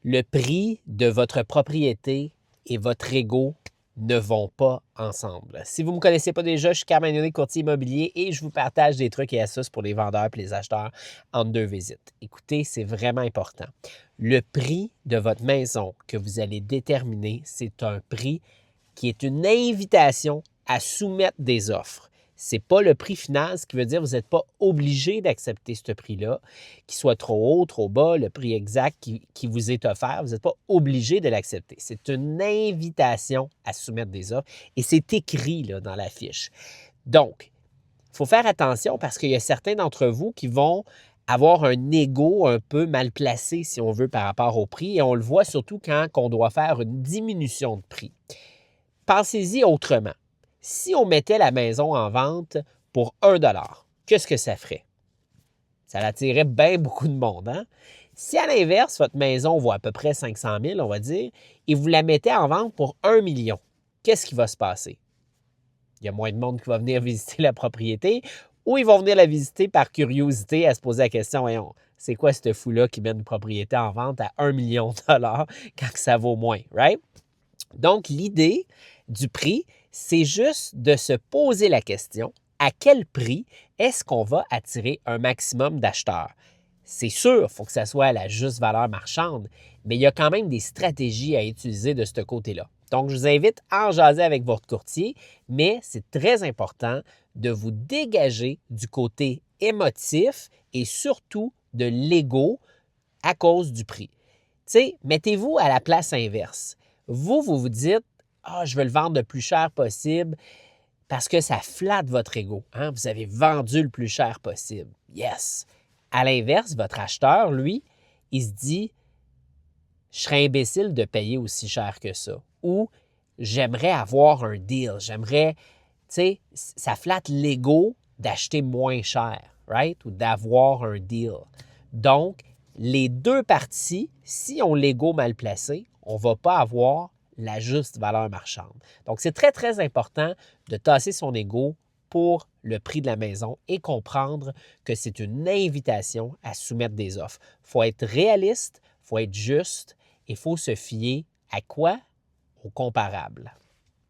Le prix de votre propriété et votre ego ne vont pas ensemble. Si vous ne me connaissez pas déjà, je suis Carmen Yonnet, courtier immobilier, et je vous partage des trucs et astuces pour les vendeurs et les acheteurs entre deux visites. Écoutez, c'est vraiment important. Le prix de votre maison que vous allez déterminer, c'est un prix qui est une invitation à soumettre des offres. Ce n'est pas le prix final, ce qui veut dire que vous n'êtes pas obligé d'accepter ce prix-là, qu'il soit trop haut, trop bas, le prix exact qui vous est offert, vous n'êtes pas obligé de l'accepter. C'est une invitation à soumettre des offres et c'est écrit là, dans la fiche. Donc, il faut faire attention parce qu'il y a certains d'entre vous qui vont avoir un ego un peu mal placé, si on veut, par rapport au prix, et on le voit surtout quand on doit faire une diminution de prix. Pensez-y autrement. Si on mettait la maison en vente pour 1 $, qu'est-ce que ça ferait? Ça attirerait bien beaucoup de monde, hein? Si à l'inverse, votre maison vaut à peu près 500 000, on va dire, et vous la mettez en vente pour 1 million, qu'est-ce qui va se passer? Il y a moins de monde qui va venir visiter la propriété ou ils vont venir la visiter par curiosité à se poser la question, voyons, c'est quoi ce fou-là qui met une propriété en vente à 1 million de dollars quand ça vaut moins, right? Donc, l'idée du prix, c'est juste de se poser la question, à quel prix est-ce qu'on va attirer un maximum d'acheteurs? C'est sûr, il faut que ça soit à la juste valeur marchande, mais il y a quand même des stratégies à utiliser de ce côté-là. Donc, je vous invite à en jaser avec votre courtier, mais c'est très important de vous dégager du côté émotif et surtout de l'ego à cause du prix. Tu sais, mettez-vous à la place inverse. Vous dites, ah, je veux le vendre le plus cher possible parce que ça flatte votre ego. Hein? Vous avez vendu le plus cher possible. Yes! À l'inverse, votre acheteur, lui, il se dit, je serais imbécile de payer aussi cher que ça. Ou j'aimerais avoir un deal. J'aimerais, tu sais, ça flatte l'ego d'acheter moins cher, right? Ou d'avoir un deal. Donc, les deux parties, si on l'ego mal placé, on ne va pas avoir la juste valeur marchande. Donc, c'est très, très important de tasser son ego pour le prix de la maison et comprendre que c'est une invitation à soumettre des offres. Il faut être réaliste, il faut être juste et il faut se fier à quoi? Au comparable.